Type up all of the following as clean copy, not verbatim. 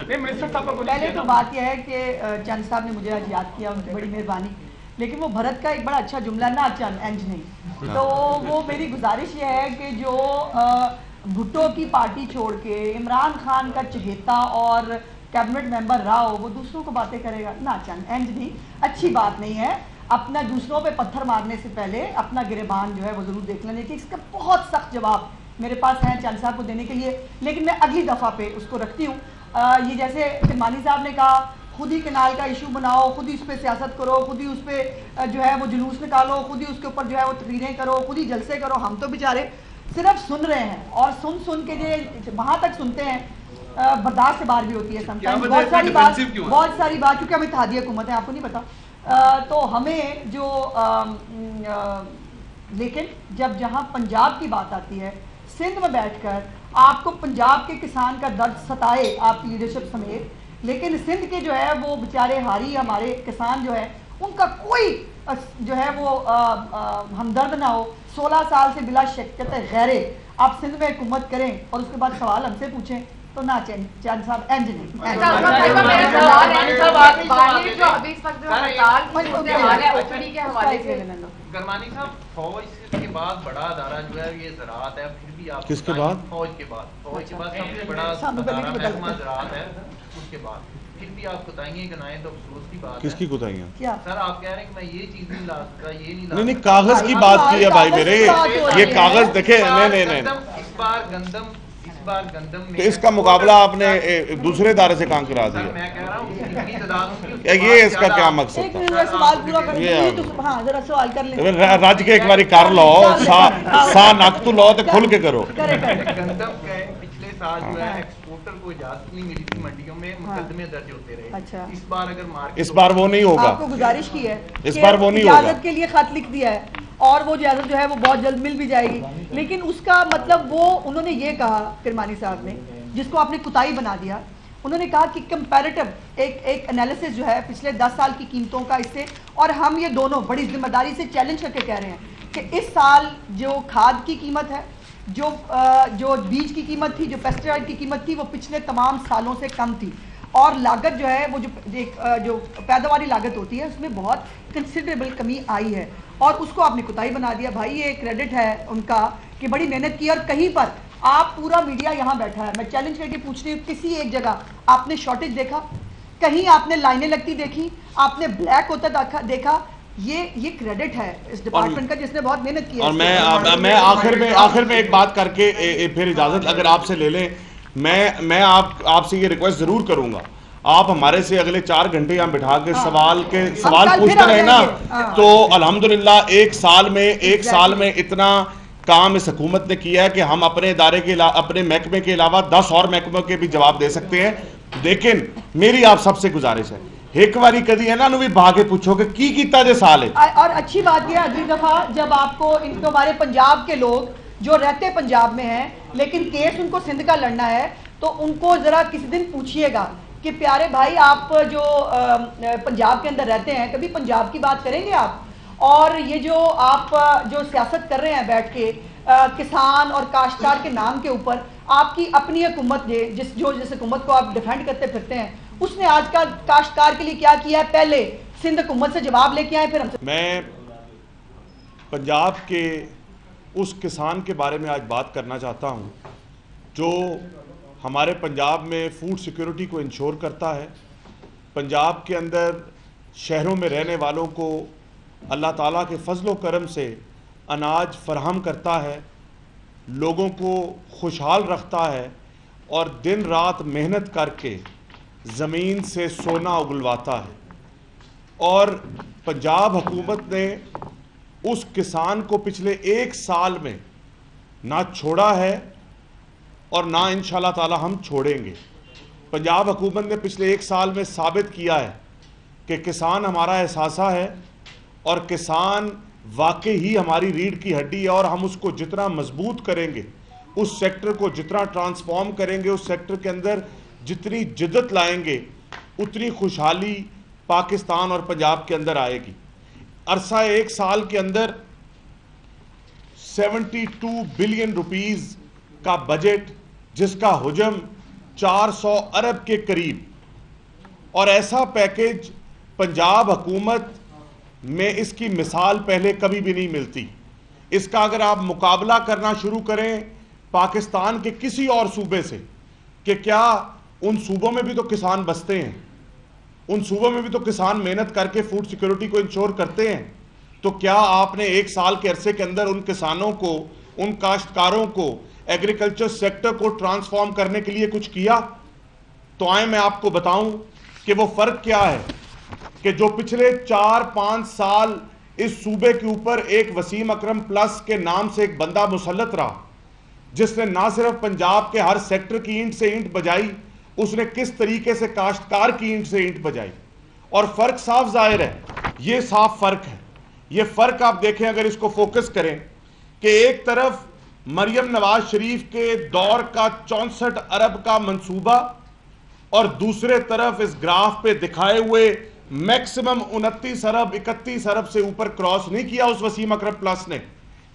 पहले तो बात यह है कि चंद साहब ने मुझे आज याद किया, उनकी बड़ी मेहरबानी। लेकिन वो भरत का एक बड़ा अच्छा जुमला ना चंद एंज नहीं, तो वो मेरी गुजारिश ये है कि जो भुट्टो की पार्टी छोड़ के इमरान खान का चहेता और कैबिनेट मेंबर रहा हो, वो दूसरों को बातें करेगा ना चंद एंज नहीं, अच्छी बात नहीं है। अपना दूसरों पे पत्थर मारने से पहले अपना गिरेबान जो है वो ज़रूर देख लेने की। इसका बहुत सख्त जवाब मेरे पास है चंद साहब को देने के लिए, लेकिन मैं अगली दफ़ा पे उसको रखती हूँ। ये जैसे तिरमानी साहब ने कहा, खुद ही कनाल का इशू बनाओ, खुद ही उस पर सियासत करो, खुद ही उस पर जो है वो जुलूस निकालो, खुद ही उसके ऊपर जो है वो तकरीरें करो, खुद ही जलसे करो। हम तो बेचारे सिर्फ सुन रहे हैं, और सुन सुन के जो वहाँ तक सुनते हैं बर्दाश्त से बाहर भी होती है समटाइम्स। बहुत सारी बात क्योंकि हम इत्तेहादी हुकूमत है, आपको नहीं पता। तो हमें जो लेकिन जहाँ पंजाब की बात आती है, सिंध में बैठकर आपको पंजाब के किसान का दर्द सताए आपकी लीडरशिप समेत, लेकिन सिंध के जो है वो बेचारे हारी हमारे किसान जो है उनका कोई जो है वो हमदर्द ना हो। 16 साल से बिला शक्कत गैरे आप सिंध में हुकूमत करें और उसके बाद सवाल हमसे पूछें तो ना चंद साहब एंज नहीं। गरमानी साहब, फौज के बाद बड़ा अदारा जो है ये ज़राअत है, फिर भी आप किसके बाद? फौज के बाद सबसे बड़ा अदारा महकमा ज़राअत है। उसके बाद फिर भी आप कोताहियां गिनाएं तो अफसोस की बात किसकी है। कोताहियां? क्या सर आप कह रहे हैं कि मैं ये चीज नहीं ला सकता, ये नहीं ला नहीं, सकता। कागज की बात की है भाई मेरे, ये कागज देखे। नहीं, इस बार गंदम तो इसका मुकाबला आपने दूसरे इदारे से काम करा दिया। मैं कह रहा हूँ इतनी तादाद या ये इसका क्या मकसद एक था? मिनट सवाल पूरा करें तो हाँ जरा सवाल कर लें। राज्य के एक बारी कर लो, सा नक तो लो तो खुल के करो। गंदम के पिछले साल जो है एक्सपोर्टर को इजाजत नहीं मिली थी, मंडियों में मुकदमे दर्ज होते रहे। अच्छा, इस बार अगर मार्केट, इस बार वो नहीं होगा। आपको गुजारिश की है, इस बार वो नहीं होगा। इजाजत के लिए खत लिख दिया है और वो इजाजत जो है वो बहुत जल्द मिल भी जाएगी। लेकिन उसका मतलब वो उन्होंने ये कहा, किरमानी साहब ने, जिसको आपने कुताई बना दिया, उन्होंने कहा कि कंपैरेटिव एक एनालिसिस जो है पिछले 10 साल की कीमतों का इससे, और हम ये दोनों बड़ी जिम्मेदारी से चैलेंज करके कह रहे हैं कि इस साल जो खाद की कीमत है, जो बीज की कीमत थी, जो पेस्टिसाइड की कीमत थी, वो पिछले तमाम सालों से कम थी। और लागत जो है वो जो पैदावारी लागत होती है उसमें बहुत कंसिडरेबल कमी आई है, और उसको आपने कुताई बना दिया। भाई ये क्रेडिट है उनका कि बड़ी मेहनत की। और कहीं पर आप पूरा मीडिया यहाँ बैठा है, मैं चैलेंज करके पूछ रही हूँ, किसी एक जगह आपने शॉर्टेज देखा? कहीं आपने लाइनें लगती देखी? आपने ब्लैक होता देखा? ये क्रेडिट है इस डिपार्टमेंट का जिसने बहुत मेहनत की है। और मैं आखिर में एक बात करके फिर इजाजत अगर आपसे ले लें, मैं आपसे ये रिक्वेस्ट जरूर करूंगा, आप हमारे से अगले 4 घंटे यहाँ बिठा के सवाल पूछते रहे ना, तो अल्हम्दुलिल्लाह एक साल में इतना काम इस हुकूमत ने किया है कि हम अपने इदारे के अपने महकमे के अलावा 10 और महकमों के भी जवाब दे सकते हैं। लेकिन मेरी आप सबसे गुजारिश है, एक बारी कदी है ना भी भागे पूछो कि की कीता जे साल है। और अच्छी बात यह अगली दफा जब आपको हमारे पंजाब के लोग जो रहते पंजाब में हैं लेकिन केस उनको सिंध का लड़ना है, तो उनको जरा किसी दिन पूछिएगा कि प्यारे भाई आप जो पंजाब के अंदर रहते हैं, कभी पंजाब की बात करेंगे आप? और ये जो आप जो सियासत कर रहे हैं बैठ के किसान और काश्तकार के नाम के ऊपर, आपकी अपनी हुकूमत ने जिस हुकूमत को आप डिफेंड करते फिरते हैं, उसने आज का काश्तकार के लिए क्या किया है? पहले सिंध हुकूमत से जवाब लेके आए, फिर हमसे। मैं पंजाब के उस किसान के बारे में आज बात करना चाहता हूं जो हमारे पंजाब में फूड सिक्योरिटी को इंश्योर करता है। पंजाब के अंदर शहरों में रहने वालों को अल्लाह ताला के फजलो करम से अनाज फराहम करता है, लोगों को खुशहाल रखता है और दिन रात मेहनत करके ज़मीन से सोना उगलवाता है। और पंजाब हुकूमत ने उस किसान को पिछले 1 साल में ना छोड़ा है और ना इंशाल्लाह ताला हम छोड़ेंगे। पंजाब हुकूमत ने पिछले 1 साल में साबित किया है कि किसान हमारा एहसासा है और किसान वाकई ही हमारी रीढ़ की हड्डी है, और हम उसको जितना मजबूत करेंगे, उस सेक्टर को जितना ट्रांसफॉर्म करेंगे, उस सेक्टर के अंदर जितनी जिद्दत लाएंगे, उतनी खुशहाली पाकिस्तान और पंजाब के अंदर आएगी। अरसा 1 साल के अंदर 72 बिलियन रुपीस का बजट, जिसका हुजम 400 अरब के करीब, और ऐसा पैकेज पंजाब हुकूमत में इसकी मिसाल पहले कभी भी नहीं मिलती। इसका अगर आप मुकाबला करना शुरू करें पाकिस्तान के किसी और सूबे से, कि क्या उन सूबों में भी तो किसान बसते हैं, उन सूबों में भी तो किसान मेहनत करके फूड सिक्योरिटी को इंश्योर करते हैं, तो क्या आपने एक साल के अरसे के अंदर उन किसानों को, उन काश्तकारों को, एग्रीकल्चर सेक्टर को ट्रांसफॉर्म करने के लिए कुछ किया? तो आए मैं आपको बताऊं कि वो फर्क क्या है कि जो पिछले 4-5 साल इस सूबे के ऊपर एक वसीम अकरम प्लस के नाम से एक बंदा मुसल्लत रहा, जिसने ना सिर्फ पंजाब के हर सेक्टर की ईंट से ईंट बजाई, उसने किस तरीके से काश्तकार की ईंट से ईंट बजाई। और फर्क साफ जाहिर है, ये साफ फर्क है। ये फर्क आप देखें, अगर इसको फोकस करें कि एक तरफ मरियम नवाज शरीफ के दौर का 64 अरब का मंसूबा, और दूसरे तरफ इस ग्राफ पे दिखाए हुए मैक्सिमम 29 अरब 31 अरब से ऊपर क्रॉस नहीं किया उस वसीम अकरम प्लस ने।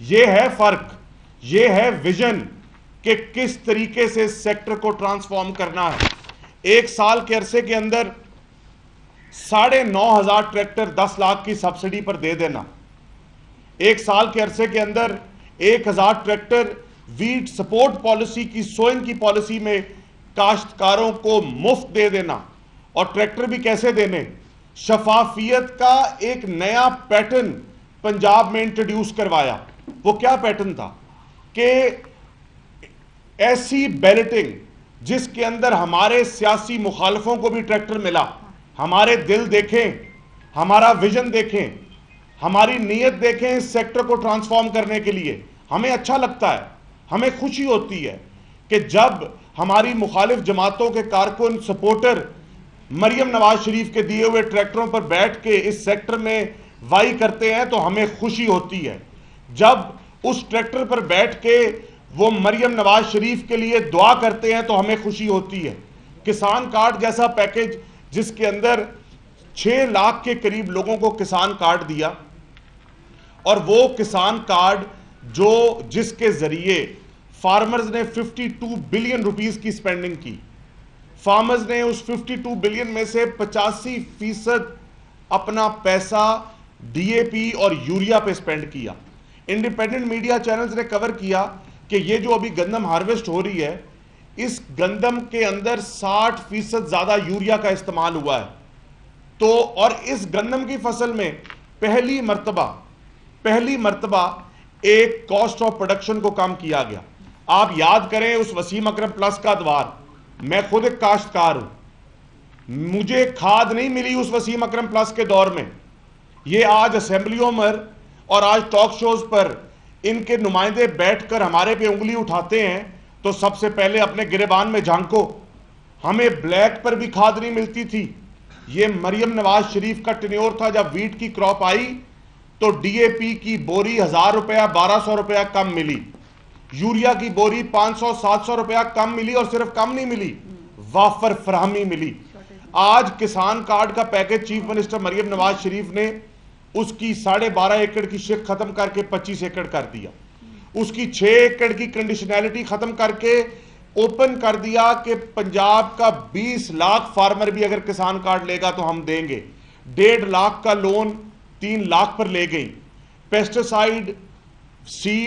ये है फर्क, ये है विजन कि किस तरीके से सेक्टर को ट्रांसफॉर्म करना है। एक साल के अरसे के अंदर 9,500 ट्रैक्टर 10 लाख की सब्सिडी पर दे देना, एक साल के अरसे के अंदर 1,000 ट्रैक्टर वीट सपोर्ट पॉलिसी की, सोइंग की पॉलिसी में काश्तकारों को मुफ्त दे देना, और ट्रैक्टर भी कैसे देने, शफाफियत का एक नया पैटर्न पंजाब में इंट्रोड्यूस करवाया। वो क्या पैटर्न था कि ऐसी बैलेटिंग जिसके अंदर हमारे सियासी मुखालफों को भी ट्रैक्टर मिला। हमारे दिल देखें, हमारा विजन देखें, हमारी नीयत देखें इस सेक्टर को ट्रांसफॉर्म करने के लिए। हमें अच्छा लगता है, हमें खुशी होती है कि जब हमारी मुखालिफ जमातों के कारकुन, सपोर्टर मरियम नवाज शरीफ के दिए हुए ट्रैक्टरों पर बैठ के इस सेक्टर में वाई करते हैं तो हमें खुशी होती है। जब उस ट्रैक्टर पर बैठ के वो मरियम नवाज शरीफ के लिए दुआ करते हैं तो हमें खुशी होती है। किसान कार्ड जैसा पैकेज जिसके अंदर 6 लाख के करीब लोगों को किसान कार्ड दिया, और वो किसान कार्ड जिसके जरिए फार्मर्स ने 52 बिलियन रुपीस की स्पेंडिंग की। फार्मर्स ने उस 52 बिलियन में से 85% अपना पैसा डीएपी और यूरिया पे स्पेंड किया। इंडिपेंडेंट मीडिया चैनल्स ने कवर किया कि ये जो अभी गंदम हार्वेस्ट हो रही है, इस गंदम के अंदर 60% ज्यादा यूरिया का इस्तेमाल हुआ है। तो और इस गंदम की फसल में पहली मर्तबा एक कॉस्ट ऑफ प्रोडक्शन को कम किया गया। आप याद करें उस वसीम अकरम प्लस का द्वार, मैं खुद एक काश्तकार हूं, मुझे खाद नहीं मिली उस वसीम अकरम प्लस के दौर में। ये आज असेंबलियों में और आज टॉक शोज पर इनके नुमाइंदे बैठकर हमारे पे उंगली उठाते हैं तो सबसे पहले अपने गिरेबान में झांको। हमें ब्लैक पर भी खाद नहीं मिलती थी। ये मरियम नवाज शरीफ का टेन्योर था, जब वीट की क्रॉप आई तो डीएपी की बोरी 1000 रुपया 1200 रुपया कम मिली, यूरिया की बोरी 500-700 रुपया कम मिली, और सिर्फ कम नहीं मिली, वाफर फराहमी मिली। आज किसान कार्ड का package chief minister Maryam Nawaz Sharif ने उसकी 12.5 एकड़ की शिक खत्म करके 25 एकड़ कर दिया, उसकी 6 एकड़ की कंडीशनैलिटी खत्म करके ओपन कर दिया कि पंजाब का 20 लाख फार्मर भी अगर किसान कार्ड लेगा तो हम देंगे। 1.5 लाख का लोन 3 लाख पर ले गई। Pesticide, seed